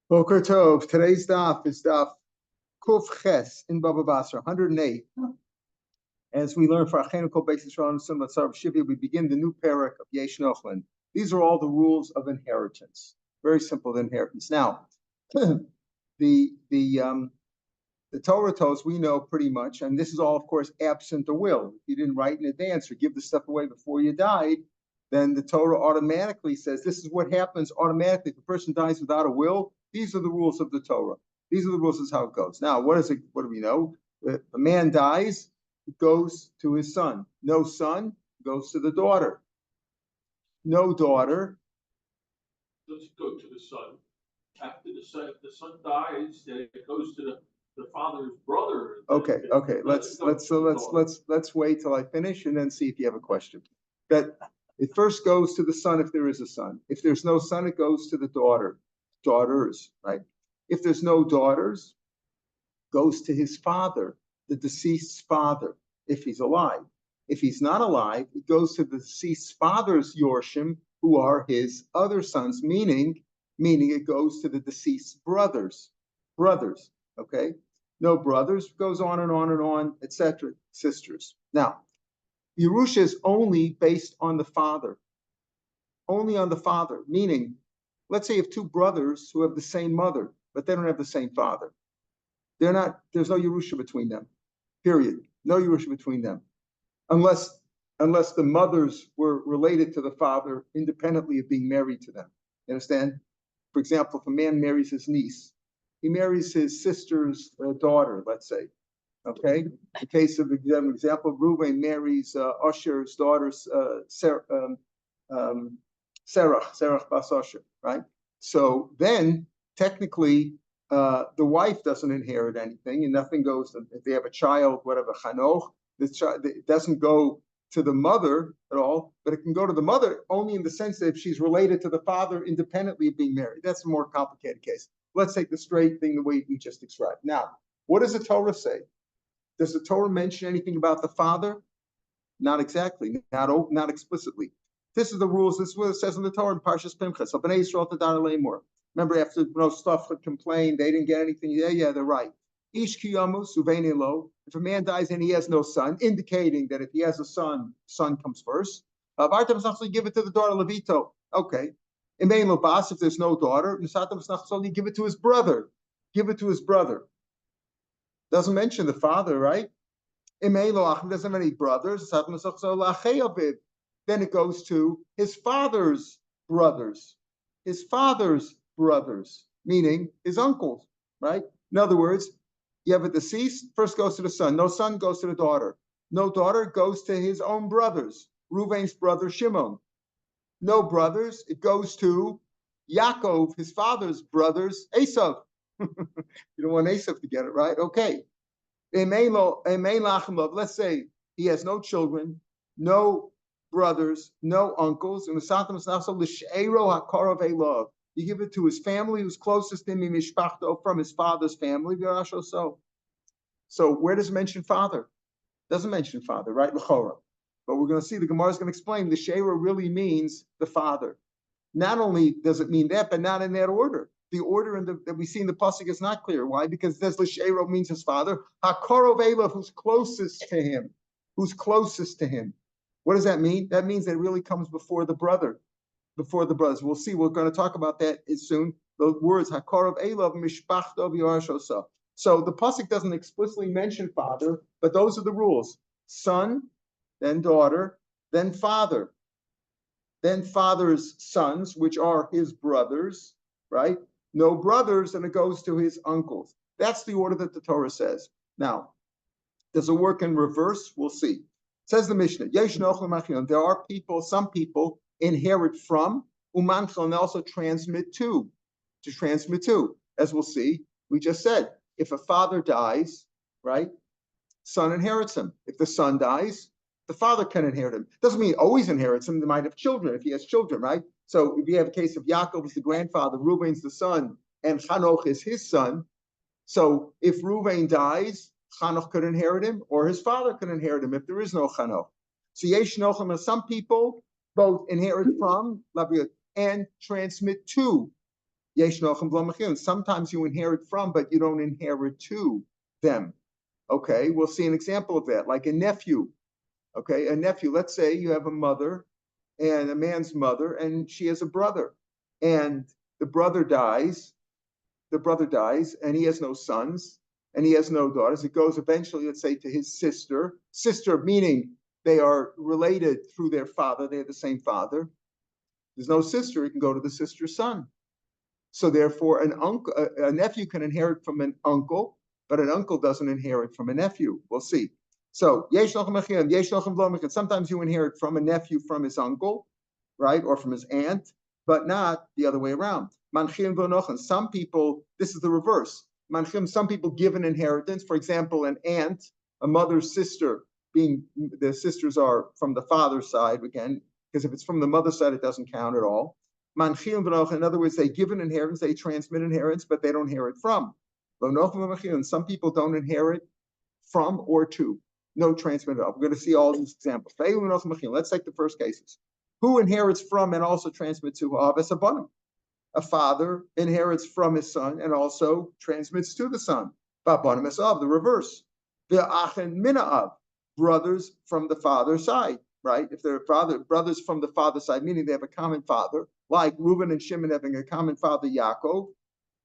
Boker Tov. Today's daf is daf Kuf Ches in Baba Basra, 108. As we learn for Achenu Kol Beis Yisrael and Sunnah Tzar Shivya, we begin the new parak of Yesh Nochlin. These are all the rules of inheritance. Very simple inheritance. Now, the Torah tells we know pretty much, and this is all, of course, absent a will. If you didn't write in advance or give the stuff away before you died, then the Torah automatically says this is what happens automatically. If a person dies without a will, these are the rules of the Torah. These are the rules, is how it goes. Now, what is it? What do we know? If a man dies, it goes to his son. No son goes to the daughter. No daughter. Let's go to the son. After the son, if the son dies, then it goes to the father's brother. Okay. Let's wait till I finish and then see if you have a question. But it first goes to the son if there is a son. If there's no son, it goes to the daughters, right? If there's no daughters, goes to his father, the deceased's father, if he's alive. If he's not alive, it goes to the deceased's father's yorshim, who are his other sons, meaning it goes to the deceased's brothers, okay? No brothers, goes on and on and on, etc. Sisters. Now, Yerusha is only based on the father. Only on the father, meaning, let's say you have two brothers who have the same mother, but they don't have the same father. There's no Yerusha between them, period. No Yerusha between them. Unless the mothers were related to the father independently of being married to them. You understand? For example, if a man marries his niece, he marries his sister's daughter, let's say. Okay? In case of example, Reuven marries Asher's daughter, Serach Bas Asher, right? So then, technically, the wife doesn't inherit anything, and nothing goes to, if they have a child, whatever, Chanoch, it doesn't go to the mother at all, but it can go to the mother only in the sense that if she's related to the father independently of being married. That's a more complicated case. Let's take the straight thing the way we just described. Now, what does the Torah say? Does the Torah mention anything about the father? Not exactly, not explicitly. This is the rules. This is what it says in the Torah in Parshas Pinchas. So Bnei Yisrael Tadar Lemor. Remember, after stuff had complained, they didn't get anything. Yeah, they're right. Ish kiyamus uvein lo. If a man dies and he has no son, indicating that if he has a son comes first. Vartam snachsoli, give it to the daughter Levito. Okay. Imein lo bas, if there's no daughter, Nisatam snachsoli, give it to his brother. Give it to his brother. Doesn't mention the father, right? Imein lo achim, doesn't have any brothers. Nisatam snachsoli lacheyaviv. Then it goes to his father's brothers. His father's brothers, meaning his uncles, right? In other words, you have a deceased, first goes to the son. No son goes to the daughter. No daughter goes to his own brothers. Reuven's brother Shimon. No brothers, it goes to Yaakov, his father's brothers, Esav. You don't want Esav to get it, right? Okay. Let's say he has no children, no brothers, no uncles. You give it to his family who's closest to him, from his father's family. So where does it mention father? Doesn't mention father, right? But we're going to see, the Gemara is going to explain, the Sheira really means the father. Not only does it mean that, but not in that order. The order that we see in the pasuk is not clear. Why? Because it says L'Sheira means his father. HaKarov Elav, who's closest to him. Who's closest to him. What does that mean? That means that it really comes before the brother. Before the brothers. We'll see. We're going to talk about that soon. The words HaKarov Elav Mishpachtov Yarashosa. So the pasuk doesn't explicitly mention father, but those are the rules. Son, then daughter, then father. Then father's sons, which are his brothers, right? No brothers, and it goes to his uncles. That's the order that the Torah says. Now, does it work in reverse? We'll see. It says the Mishnah, there are people, some people inherit from, umanchel, and also transmit to transmit to. As we'll see, we just said, if a father dies, right, son inherits him. If the son dies, the father can inherit him. Doesn't mean he always inherits him. They might have children if he has children, right? So if you have a case of Yaakov is the grandfather, Reuven's the son, and Chanoch is his son. So if Reuven dies, Chanoch could inherit him, or his father could inherit him if there is no Chanoch. So Yesh Nochem, some people both inherit from and transmit to Yesh nochem v'lo mechilin. Sometimes you inherit from, but you don't inherit to them. Okay, we'll see an example of that, like a nephew. Okay, a nephew. Let's say you have a mother and a man's mother, and she has a brother, and the brother dies. And he has no sons, and he has no daughters. It goes eventually, let's say, to his sister. Sister meaning they are related through their father. They have the same father. There's no sister. It can go to the sister's son. So therefore, a nephew can inherit from an uncle, but an uncle doesn't inherit from a nephew. We'll see. So sometimes you inherit from a nephew from his uncle, right, or from his aunt, but not the other way around. Some people, this is the reverse. Some people give an inheritance. For example, an aunt, a mother's sister, being the sisters are from the father's side again, because if it's from the mother's side, it doesn't count at all. In other words, they give an inheritance, they transmit inheritance, but they don't inherit from. Some people don't inherit from or to. No transmit at all. We're going to see all these examples. Let's take the first cases. Who inherits from and also transmits to? A father inherits from his son and also transmits to the son. The reverse. Brothers from the father's side, right? If they're brothers from the father's side, meaning they have a common father, like Reuben and Shimon having a common father, Yaakov,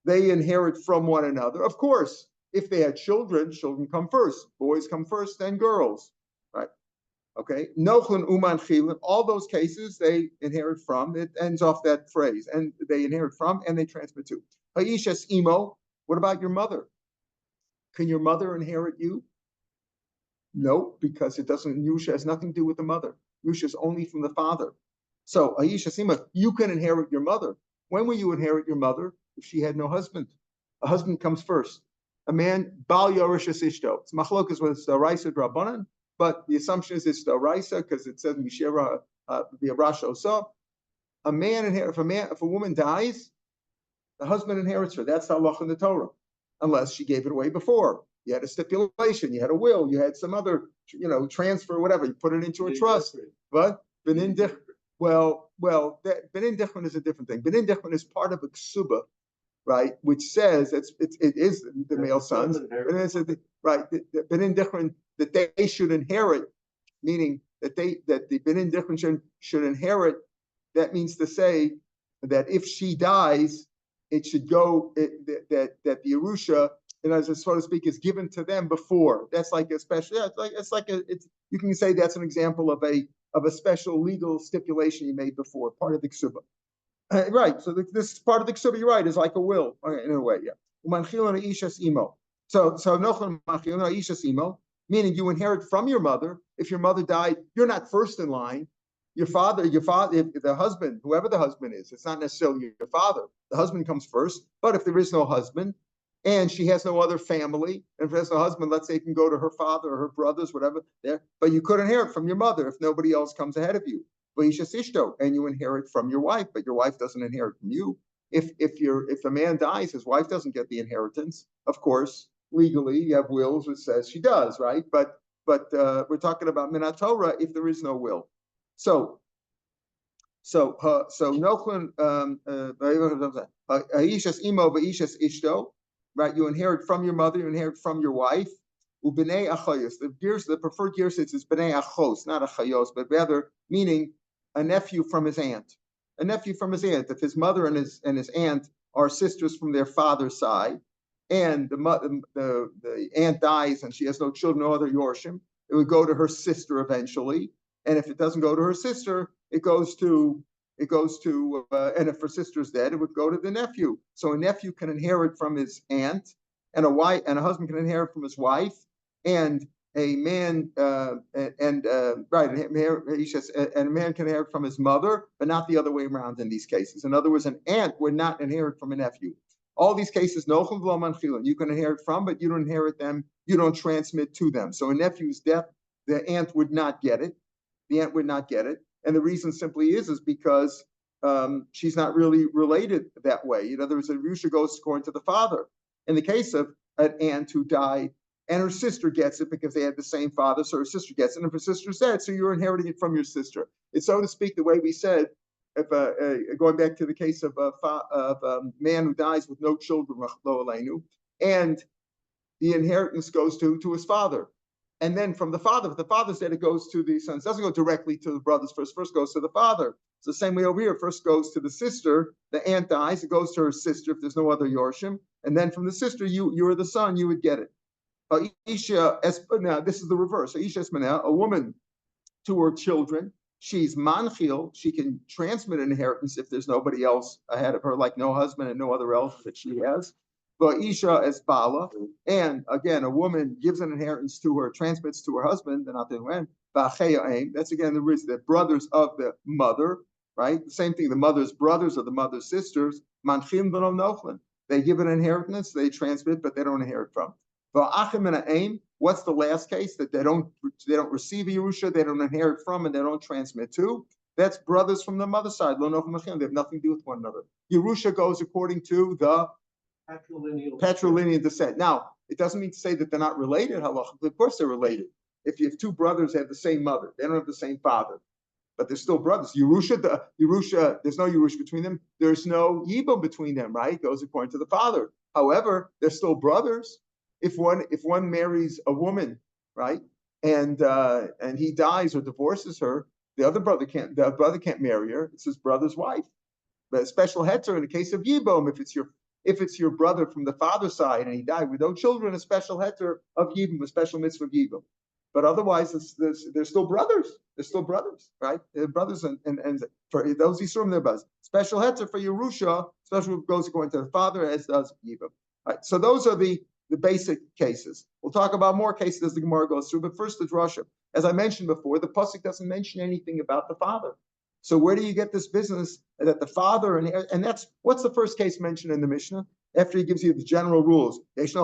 they inherit from one another. Of course, if they had children come first. Boys come first, then girls, right? Okay. Nochlin, Uman, Chilin, all those cases they inherit from. It ends off that phrase, and they inherit from and they transmit to. Haishas imo. What about your mother? Can your mother inherit you? No, because it doesn't. Yusha has nothing to do with the mother. Yusha is only from the father. So Haishas imo, you can inherit your mother. When will you inherit your mother? If she had no husband. A husband comes first. A man, Bal Yorishas Ishto. It's machlokas with Doraisa Drabanan, but the assumption is it's Doraisa because it says Mishera via Rasha Osa. A man inherits. If a woman dies, the husband inherits her. That's the halach in the Torah, unless she gave it away before. You had a stipulation, you had a will, you had some other, transfer, whatever. You put it into a trust. But Benin Dichman. Well, that Benin Dichman is a different thing. Benin Dichman is part of a ksuba, right, which says it is the male sons, right? The Benin Dichman that they should inherit, meaning that the Benin Dichman should inherit. That means to say that if she dies, it should go that the Yerusha, so to speak, is given to them before. That's like a special. Yeah, you can say that's an example of a special legal stipulation you made before, part of the ksuba. Right. So this part of the ksuba, you're right, is like a will, in a way. Yeah. So meaning you inherit from your mother. If your mother died, you're not first in line. Your father, if the husband, whoever the husband is, it's not necessarily your father. The husband comes first. But if there is no husband, and she has no other family, and if there's no husband, let's say you can go to her father or her brothers, whatever. There, but you could inherit from your mother if nobody else comes ahead of you. And you inherit from your wife, but your wife doesn't inherit from you. If the man dies, his wife doesn't get the inheritance. Of course, legally, you have wills which says she does, right? But we're talking about Minat Torah if there is no will. So Nochlin Aishas imo v'ishas ishto, right? You inherit from your mother, you inherit from your wife. Ubnei achayos. The preferred gear is bnei achos, not achayos, but rather meaning a nephew from his aunt. A nephew from his aunt. If his mother and his aunt are sisters from their father's side, and the aunt dies and she has no children, no other yorshim, it would go to her sister eventually. And if it doesn't go to her sister, it goes to, and if her sister's dead, it would go to the nephew. So a nephew can inherit from his aunt, and a husband can inherit from his wife, and a man and a man can inherit from his mother, but not the other way around in these cases. In other words, an aunt would not inherit from a nephew. All these cases, you can inherit from, but you don't inherit them, you don't transmit to them. So a nephew's death, the aunt would not get it. The aunt would not get it. And the reason simply is because she's not really related that way. In other words, the Yerusha goes according to the father. In the case of an aunt who died, and her sister gets it because they had the same father, so her sister gets it. And if her sister's dead, so you're inheriting it from your sister. It's, so to speak, the way we said going back to the case of a man who dies with no children, and the inheritance goes to his father. And then from the father, if the father's dead, it goes to the sons. It doesn't go directly to the brothers first. First goes to the father. It's the same way over here. First goes to the sister. The aunt dies. It goes to her sister if there's no other Yorshim. And then from the sister, you are the son, you would get it. Now, this is the reverse. A woman to her children, she's manchil. She can transmit an inheritance if there's nobody else ahead of her, like no husband and no other relative that she has. But Isha as Bala, and again, a woman gives an inheritance to her, transmits to her husband, and not the when. That's again the reason that brothers of the mother, right? The same thing, the mother's brothers or the mother's sisters, manchim v'lo nochlan. They give an inheritance, they transmit, but they don't inherit from. What's the last case that they don't receive a Yerusha, they don't inherit from, and they don't transmit to? That's brothers from the mother's side. They have nothing to do with one another. Yerusha goes according to the patrilineal descent. Now, it doesn't mean to say that they're not related, halachically. Of course they're related. If you have two brothers, they have the same mother. They don't have the same father, but they're still brothers. Yerusha, there's no Yerusha between them. There's no Yibum between them, right? It goes according to the father. However, they're still brothers. If one marries a woman, right, and he dies or divorces her, the brother can't marry her. It's his brother's wife. But a special heter in the case of Yibum, if it's your brother from the father's side and he died with no children, a special heter of Yibum, a special mitzvah of Yibum. But otherwise, they're still brothers. They're still brothers, right? They're brothers, and for those Yisurim, they're brothers. Special heter for Yerusha, special goes according to the father, as does Yibum. Right. So those are the basic cases. We'll talk about more cases as the Gemara goes through, but first the drasha. As I mentioned before, the pasuk doesn't mention anything about the father. So where do you get this business that the father and that's what's the first case mentioned in the Mishnah after he gives you the general rules? First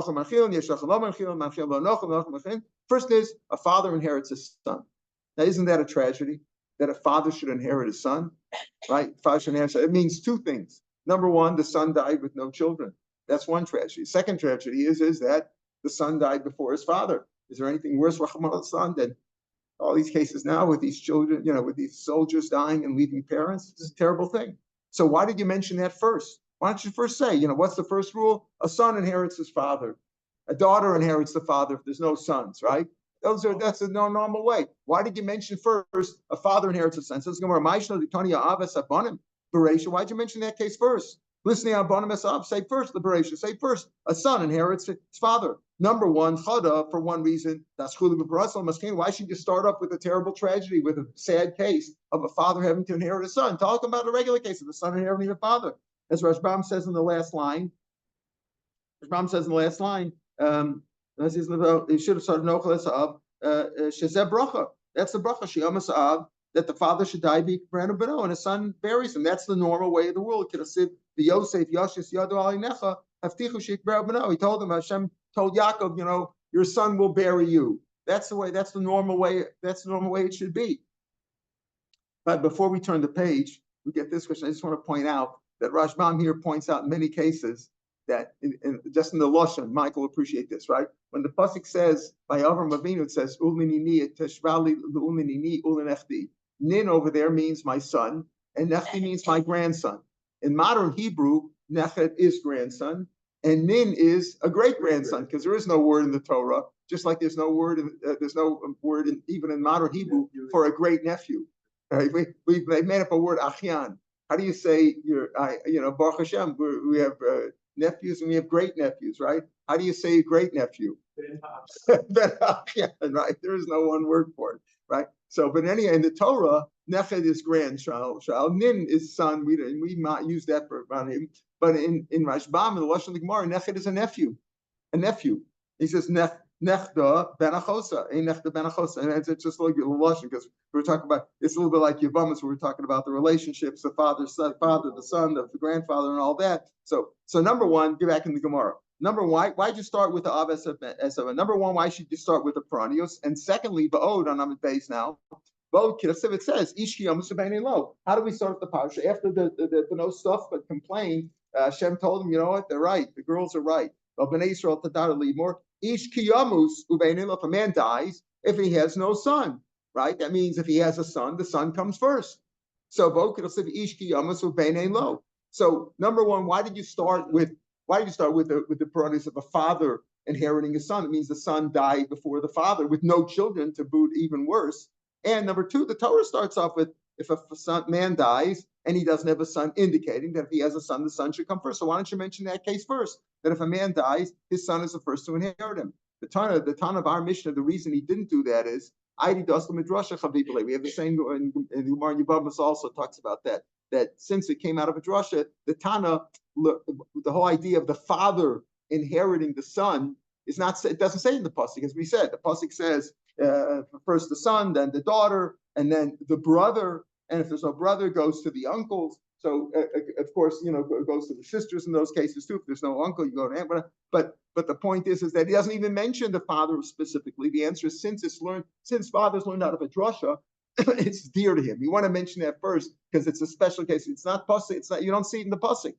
is a father inherits his son. Now, isn't that a tragedy that a father should inherit his son? Right? Father should inherit. It means two things. Number one, the son died with no children. That's one tragedy. Second tragedy is that the son died before his father. Is there anything worse, Rahman al-San, than all these cases now with these children, with these soldiers dying and leaving parents? This is a terrible thing. So why did you mention that first? Why don't you first say, what's the first rule? A son inherits his father. A daughter inherits the father if there's no sons, right? That's a normal way. Why did you mention first a father inherits his son? So why'd you mention that case first? Listening on Bonim say first, liberation. Say first, a son inherits his father. Number one, chada, for one reason. Why should you start up with a terrible tragedy, with a sad case of a father having to inherit a son? Talk about a regular case of a son inheriting a father. As Rashbam says in the last line, he should have started nochel esav, shezeh bracha. That's the bracha, sheyom esav, that the father should die and his son buries him. That's the normal way of the world. The Yosef, Yashis, Yadu Alinecha, Haftichu Shikber Beno. He told him, Hashem told Yaakov, your son will bury you. That's the way, that's the normal way it should be. But before we turn the page, we get this question. I just want to point out that Rashbam here points out in many cases that just in the Lashon, Michael will appreciate this, right? When the pasuk says by Avram Avinu, it says Ulinini Teshvali Ulinini Ulinechti. Nin over there means my son, and Nechti means my grandson. In modern Hebrew, Nechet is grandson, and Nin is a great grandson, because there is no word in the Torah, just like there's no word even in modern Hebrew for a great nephew. Right? They made up a word Achyan. How do you say Baruch Hashem? We have nephews and we have great nephews, right? How do you say great nephew? Ben Achyan, right? There is no one word for it, right? So, but anyway, in the Torah, Nechet is grandchild, Nin is son. We might use that about him. But in Rashbam, in the Lashon of the Gemara, Nechet is a nephew. He says Nechda ben Achosa, Nechda ben Achosa, and it's just like a Lashon because we're talking about. It's a little bit like Yavamas, where we're talking about the relationships, the father, the son, the grandfather, and all that. So number one, get back in the Gemara. Number one, why'd you start with the Aves of Number one, why should you start with the Peranios? And secondly, Ba'od on Amid Base now. Ba'od Kirasiv, it says, Ishki Yamusabaini Lo. How do we start the Parsha? After the no stuff but complained, Hashem told them, you know what, they're right. The girls are right. B'nai Yisrael Tadar Limor. Ishki Yamus Ubaini Lo. If a man dies, if he has no son, right? That means if he has a son, the son comes first. So So number one, why did you start with the premise of a father inheriting a son? It means the son died before the father with no children, to boot even worse. And number two, the Torah starts off with, if a man dies and he doesn't have a son, indicating that if he has a son, the son should come first. So why don't you mention that case first? That if a man dies, his son is the first to inherit him. The Tana of our Mishnah, the reason he didn't do that is, we have the same in Gemara Yevamos also talks about that. That since it came out of a drasha, the Tana, the whole idea of the father inheriting the son is not. It doesn't say in the pasuk, as we said. The pasuk says first the son, then the daughter, and then the brother. And if there's no brother, it goes to the uncles. So of course, it goes to the sisters in those cases too. If there's no uncle, you go to aunt. But the point is that he doesn't even mention the father specifically. The answer is since fathers learned out of a drasha, it's dear to him. You want to mention that first because it's a special case. It's not pasuk. It's not. You don't see it in the pasuk.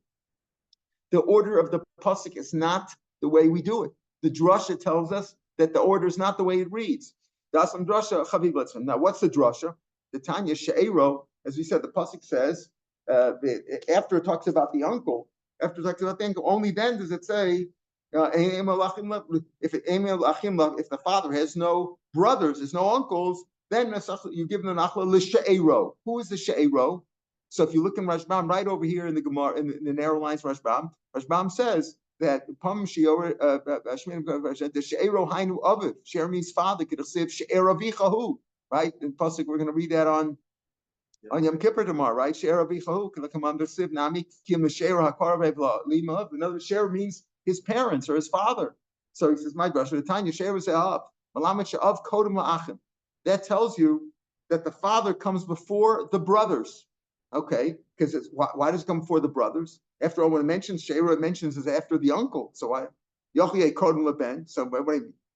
The order of the pasuk is not the way we do it. The drasha tells us that the order is not the way it reads. Dasam drasha chaviv letzim. Now, what's the drasha? The Tanya She'ero, as we said, the pasuk says after it talks about the uncle. After it talks about the uncle, only then does it say if the father has no brothers, has no uncles, then you give them an achla l'she'ero. Who is the she'ero? So if you look in Rashbam, right over here in the Gemara, in the narrow lines, Rashbam says that Pam Shiur the she'ero hainu aviv. She'er means father. K'dasiv she'er avichahu. Right in pasuk, we're going to read that on Yom Kippur tomorrow. Right, she'er avichahu. K'lakamam dasiv nami kim she'er hakarav lima. Another she'er means his parents or his father. So he says, my gosh, the Tanya she'er she'av malamet she'av kodem la'achim. That tells you that the father comes before the brothers. Okay, because why does it come before the brothers? After all, when it mentions She'era, it mentions is after the uncle. So why Yochiyeh Kodem Leben? So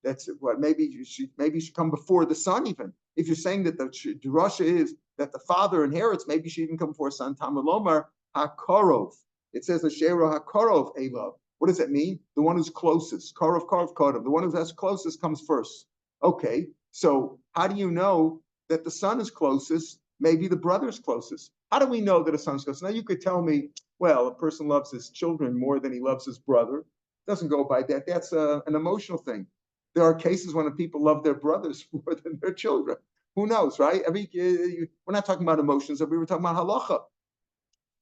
that's what maybe you should come before the son even. If you're saying that the drasha is that the father inherits, maybe she even come before son. Talmud Lomar Hakorov. It says the She'era Hakorov Elav. What does that mean? The one who's closest. Korov Kodem. The one who's closest comes first. Okay, so how do you know that the son is closest? Maybe the brother's closest. How do we know that a son's closest? Now you could tell me, well, a person loves his children more than he loves his brother. It doesn't go by that. That's an emotional thing. There are cases when people love their brothers more than their children. Who knows, right? I mean, we're not talking about emotions. We were talking about halacha.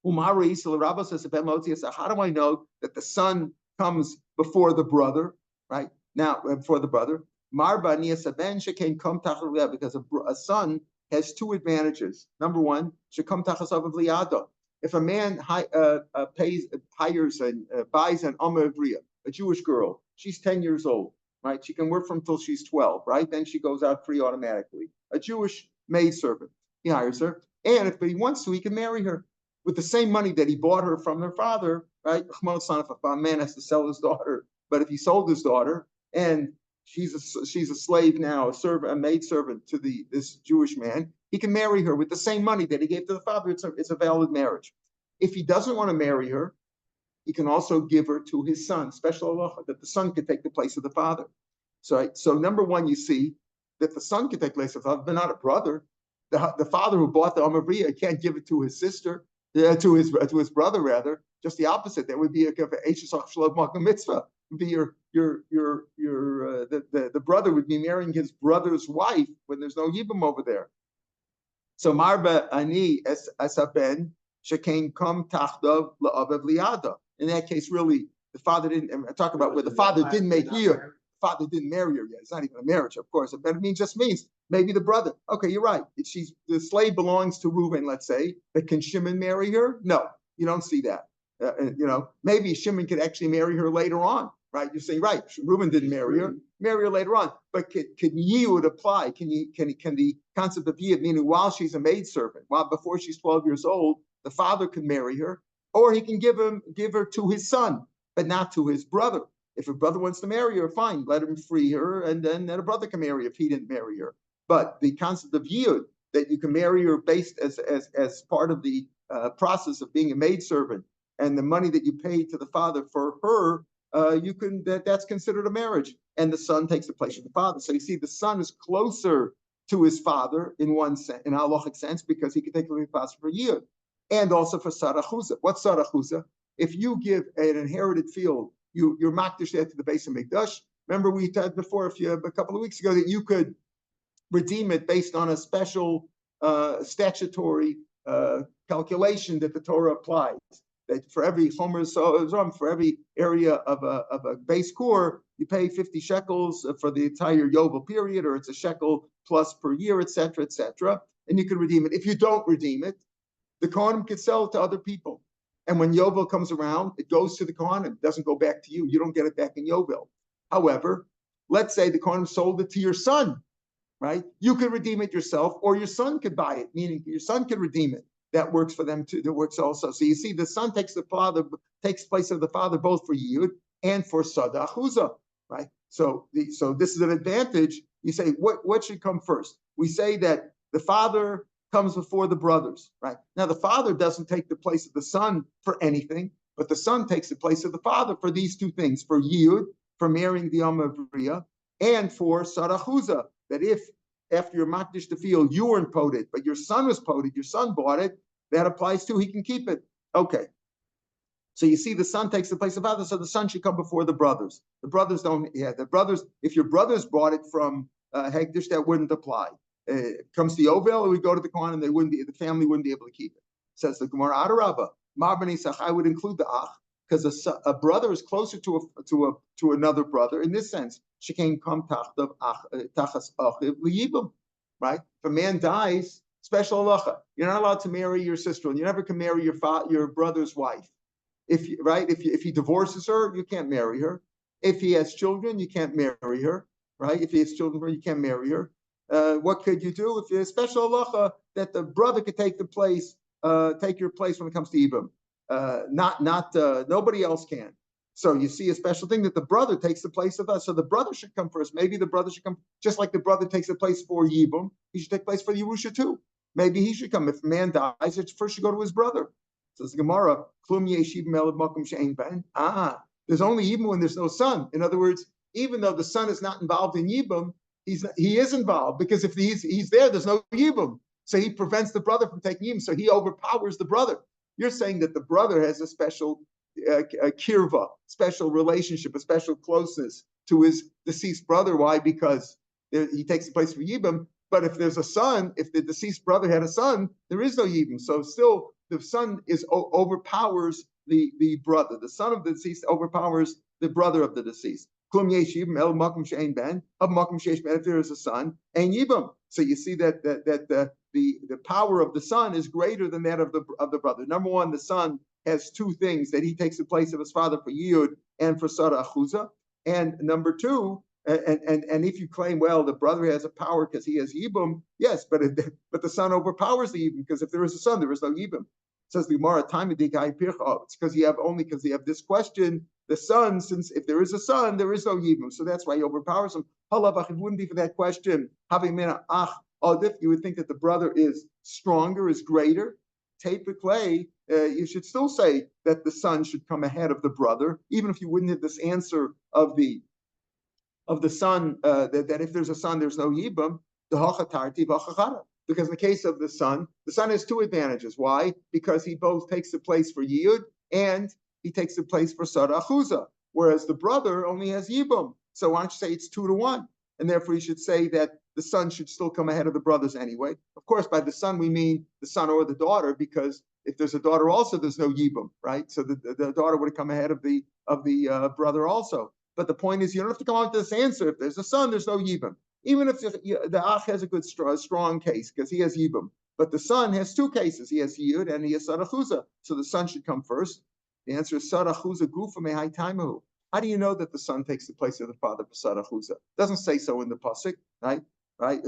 Umari, so the Rabbah says, how do I know that the son comes before the brother, right? Now, before the brother. Because a son has two advantages. Number one, if a man hires and buys an Amavriya, a Jewish girl, she's 10 years old, right? She can work from till she's 12, right? Then she goes out free automatically. A Jewish maidservant, he hires her, and if he wants to, he can marry her with the same money that he bought her from their father, right? If a man has to sell his daughter, but if he sold his daughter and she's a slave now, a maidservant to this Jewish man, he can marry her with the same money that he gave to the father. It's a valid marriage. If he doesn't want to marry her, he can also give her to his son, special halacha, that the son can take the place of the father. So number one, you see that the son can take the place of the father, but not a brother. The father who bought the Amavriya can't give it to his sister, to his brother rather. Just the opposite. That would be a mitzvah. Be the brother would be marrying his brother's wife when there's no yibum over there. So marba ani esaben shekain kom tachdav la'avev liada. In that case, really, the father didn't. I'm talking about where the father didn't make year. Father didn't marry her yet. It's not even a marriage, of course. But it just means maybe the brother. Okay, you're right. The slave belongs to Reuben, let's say. But can Shimon marry her? No, you don't see that. Maybe Shimon could actually marry her later on. Right, you're saying right. Reuben didn't marry her later on. But can Yiyud apply? Can the concept of Yiyud, meaning while she's a maidservant, while before she's 12 years old, the father can marry her, or he can give her to his son, but not to his brother. If a brother wants to marry her, fine, let him free her, and then a brother can marry if he didn't marry her. But the concept of Yiyud, that you can marry her based as part of the process of being a maidservant, and the money that you pay to the father for her, that's considered a marriage, and the son takes the place of the father. So you see, the son is closer to his father in one sense, in a halachic sense, because he can take the pass for Yiyud, and also for Sarachuza. What's Sarachuza? If you give an inherited field, you're makdish that to the base of Mikdash. Remember we said before, a couple of weeks ago, that you could redeem it based on a special statutory calculation that the Torah applies. That for every chomer zom, for every area of a base core, you pay 50 shekels for the entire Yovel period, or it's a shekel plus per year, etc., and you can redeem it. If you don't redeem it, the Kohanim could sell it to other people. And when Yovel comes around, it goes to the Kohanim. It doesn't go back to you. You don't get it back in Yovel. However, let's say the Kohanim sold it to your son, right? You could redeem it yourself, or your son could buy it, meaning your son could redeem it. That works for them too. That works also. So you see, the son takes place of the father both for Yiyud and for Sadachuza, right? So this is an advantage. You say, what should come first? We say that the father comes before the brothers, right? Now the father doesn't take the place of the son for anything, but the son takes the place of the father for these two things: for Yiyud, for marrying the Amavriya, and for Sadachuza. That if after your makdish the field, you weren't poted, but your son was poted, your son bought it, that applies too, he can keep it. Okay. So you see, the son takes the place of father, so the son should come before the brothers. The brothers don't, the brothers, if your brothers bought it from Hekdesh, that wouldn't apply. It comes to Yovel, or we go to the Kohen, and the family wouldn't be able to keep it. Says the Gemara, Adarabba, Marbani Sach, I would include the Ach, because a brother is closer to another brother in this sense. Shekain kam tachas achiv liyibum, right? If a man dies, special halacha, you're not allowed to marry your sister, and you never can marry your brother's wife. If he divorces her, you can't marry her. If he has children, you can't marry her, right? If he has children, you can't marry her. What could you do? If you have special halacha that the brother could take your place when it comes to Ibum. Nobody else can. So you see a special thing that the brother takes the place of us. So the brother should come first. Maybe the brother should come, just like the brother takes the place for Yibum, he should take place for Yerusha too. Maybe he should come. If a man dies, it first should go to his brother. Says Gemara, there's only Yibum when there's no son. In other words, even though the son is not involved in Yibum, he is involved, because if he's there, there's no Yibum. So he prevents the brother from taking Yibum. So he overpowers the brother. You're saying that the brother has a special kirva, special relationship, a special closeness to his deceased brother. Why? Because he takes the place for Yibum. But if there's a son, if the deceased brother had a son, there is no Yibum. So still, the son overpowers the brother. The son of the deceased overpowers the brother of the deceased. If there is a son, and Yibum. So you see that the power of the son is greater than that of the brother. Number one, the son has two things, that he takes the place of his father for Yiyud and for Sara Achuza. And number two, and if you claim, well, the brother has a power because he has Yibum, yes, but the son overpowers the Yibum, because if there is a son, there is no Yibum. Says the Gemara, it's because you have this question. The son, since if there is a son, there is no Yibum, so that's why he overpowers him. Halavach, it wouldn't be for that question. You would think that the brother is stronger, is greater. Typically, you should still say that the son should come ahead of the brother, even if you wouldn't have this answer of the son, that if there's a son, there's no Yibum. Because in the case of the son has two advantages. Why? Because he both takes the place for Yiyud and he takes the place for Sara Achuza, whereas the brother only has Yibum. So why don't you say it's 2-1? And therefore you should say that the son should still come ahead of the brothers anyway. Of course, by the son we mean the son or the daughter, because if there's a daughter also, there's no Yibum, right? So the daughter would have come ahead of the brother also. But the point is, you don't have to come out with this answer. If there's a son, there's no Yibum. Even if the Ach has a good strong case because he has Yibum. But the son has two cases. He has Yiyud and he has Sarachuza. So the son should come first. The answer is Sarachuza Gufa Mehai Taimahu. How do you know that the son takes the place of the father for Sarachuza? Doesn't say so in the pasuk, right? Right?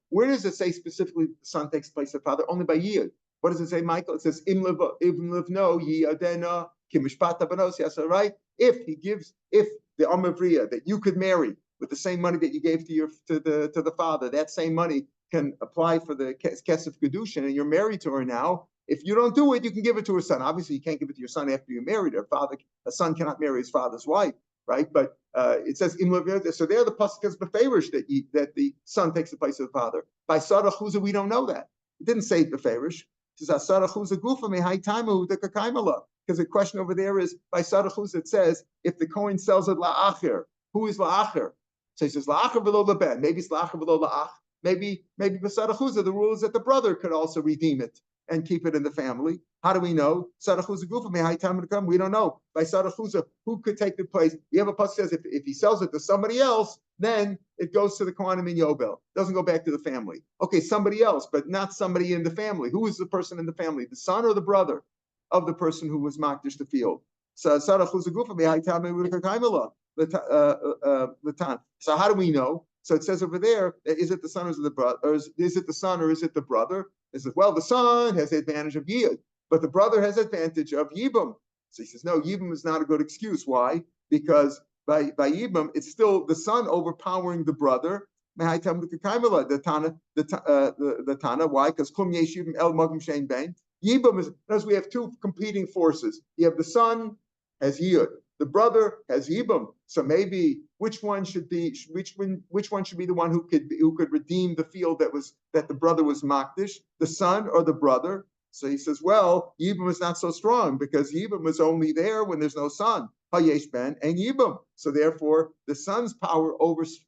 Where does it say specifically the son takes the place of the father? Only by Yiyud. What does it say, Michael? It says Im Livno Yiyadena Kimishpata Banos. Yes, right. If the Amavriya that you could marry with the same money that you gave to the father, that same money can apply for the Kesef Kedushin, and you're married to her now. If you don't do it, you can give it to her son. Obviously, you can't give it to your son after you're married. A son cannot marry his father's wife, right? But it says so there the pasuk is beferish that the son takes the place of the father. By Sarah Chuza, we don't know that. It didn't say beferish. It says Sarah Chuza gufa me high timu the kakaimala. Because the question over there is by Sarah Chuza, it says if the Kohen sells it la'acher, who is la'acher? So he says la'acher below the ben. Maybe it's la'acher below la'ach. Maybe by Sarah Chuza, the rule is that the brother could also redeem it and keep it in the family. How do we know? Sarah Chuza gufa me high time to come. We don't know. By Sarah Chuza, who could take the place? You have a pasuk says if he sells it to somebody else, then it goes to the Kohanim in Yobel. Doesn't go back to the family. Okay, somebody else, but not somebody in the family. Who is the person in the family? The son or the brother of the person who was makdish the field? So Sarah Chuza gufa me high time So how do we know? So it says over there, is it the son or is it the brother? Or is it the son or is it the brother? Is it, well, the son has the advantage of Yid, but the brother has advantage of Yibum. So he says, no, Yibum is not a good excuse. Why? Because by Yibum, it's still the son overpowering the brother. The Tana. Why? Because Kum Yesh Yibum El Magum Shein Ben. Yibum is, because we have two competing forces. You have the son has Yid. The brother has Yibum, so maybe which one should be the one who could redeem the field that the brother was makdish, the son or the brother? So he says, well, Yibum is not so strong because Yibum is only there when there's no son. Hayesh ben and Yibum. So therefore, the son's power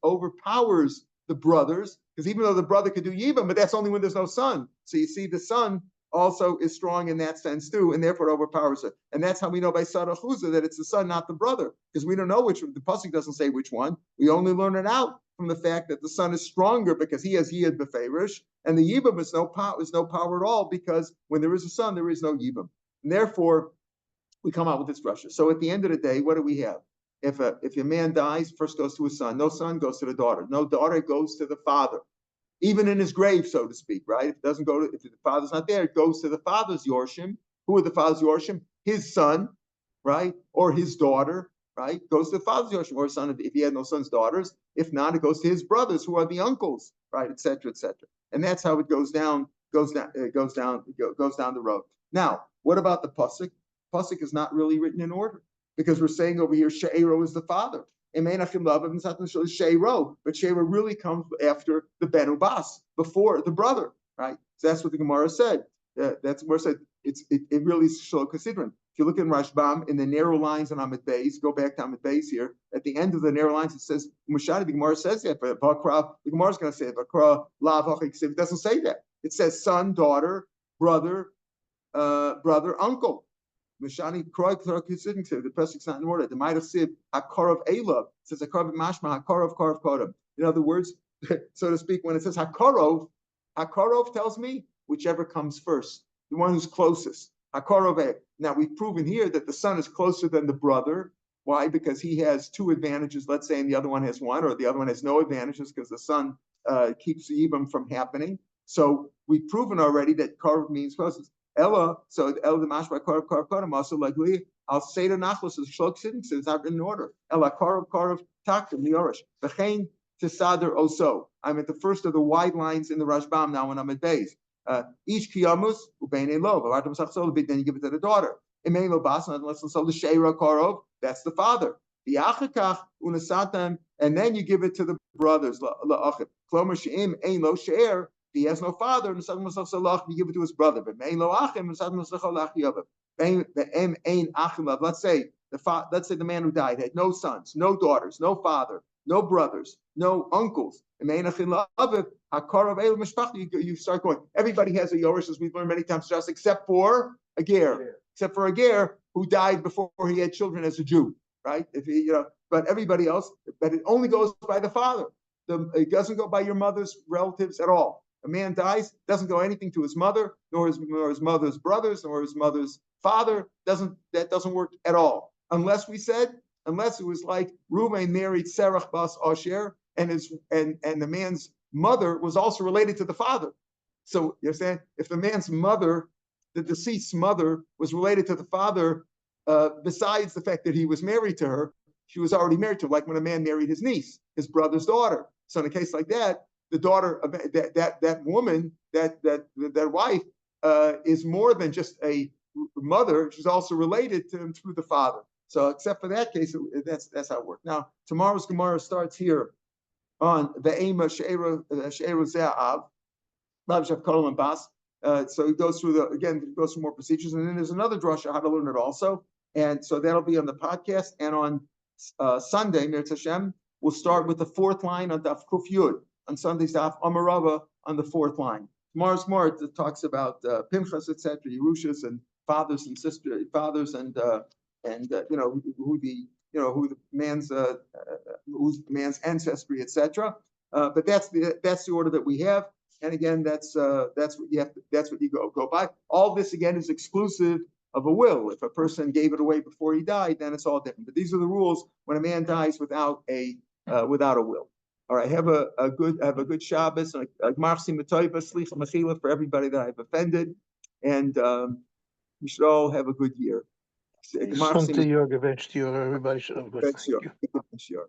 overpowers the brothers, because even though the brother could do Yibum, but that's only when there's no son. So you see, the son also is strong in that sense too, and therefore it overpowers it. And that's how we know by Sarah Chuza that it's the son, not the brother, because we don't know which one. The pasuk doesn't say which one. We only learn it out from the fact that the son is stronger because he has Yid beferish, and the Yibum is no power at all, because when there is a son, there is no Yibum. And therefore, we come out with this drasha. So at the end of the day, what do we have? If a man dies, first goes to his son. No son goes to the daughter. No daughter goes to the father. Even in his grave, so to speak, right? If it doesn't go if the father's not there, it goes to the father's yorshim. Who are the father's yorshim? His son, right? Or his daughter, right? Goes to the father's yorshim, or his son if he had no sons, daughters. If not, it goes to his brothers, who are the uncles, right? Etc. Etc. And that's how it goes down the road. Now, what about the pasuk? Pasuk is not really written in order, because we're saying over here, She'ero is the father. But She'ero really comes after the Ben Ubas, before the brother, right? So that's what the Gemara said. That's where it said it really is Shlo Considering. If you look in Rashbam, in the narrow lines on Amid Beis, go back to Amid Beis here, at the end of the narrow lines, it says, Mushadi, the Gemara says that, but the Gemara is going to say, it doesn't say that. It says son, daughter, brother, uncle. Mishani Kroy considering the pasuk's not in order. The might have said Hakarov Elav says Hakarov Mashma Hakarov Karov Kodam. In other words, so to speak, when it says Hakarov tells me whichever comes first, the one who's closest. Hakarov. Now we've proven here that the son is closer than the brother. Why? Because he has two advantages, let's say, and the other one has one, or the other one has no advantages because the son keeps the Yibam from happening. So we've proven already that Karov means closest. Ella, so Ella the Mashba Karov Kodam also likely I'll say to Nachlos is Shlok sitting, so it's not in order. Ella Karov Taktim Neorish. Bechain Tisader Oso. I'm at the first of the wide lines in the Rashbam now when I'm at Beis. Each Kiyamus Ubein Elov. Then you give it to the daughter. Imein Lo Bas, unless it's the Sheira Karov, that's the father. The Achakach Unasatam, and then you give it to the brothers. Klomer Sheim Ein Lo Sheir. He has no father, you give it to his brother. But let's say the man who died had no sons, no daughters, no father, no brothers, no uncles. You start going. Everybody has a Yorish, as we've learned many times, just except for a ger, who died before he had children as a Jew, right? But everybody else, but it only goes by the father. It doesn't go by your mother's relatives at all. A man dies, doesn't go anything to his mother, nor his mother's brothers, nor his mother's father. That doesn't work at all. Unless it was like Reuven married Serach bas Asher, and the man's mother was also related to the father. So you're saying if the man's mother, the deceased's mother, was related to the father, besides the fact that he was married to her, she was already married to him, like when a man married his niece, his brother's daughter. So in a case like that, the daughter of that woman, that wife, is more than just a mother. She's also related to him through the father. So except for that case, that's how it works. Now, tomorrow's Gemara starts here on the Ema She'eru Ze'av, Rav Shapiro and Bas. So he goes through goes through more procedures, and then there's another drasha how to learn it also, and so that'll be on the podcast. And on Sunday, Mir Hashem, we'll start with the fourth line on Daf Kuf Yud. On Sunday's Daf Amarava on the fourth line. Tomorrow's Gemara talks about Pinchas, etc., Yerushas, and fathers and sisters, fathers and who the man's ancestry, etc. But that's the order that we have. And again, that's what you go by. All this again is exclusive of a will. If a person gave it away before he died, then it's all different. But these are the rules when a man dies without a will. All right, have a good Shabbos, a Gmarchsim Metoiva, Slicha Mechila for everybody that I've offended, and we should all have a good year. Everybody should have a good year. Shiur.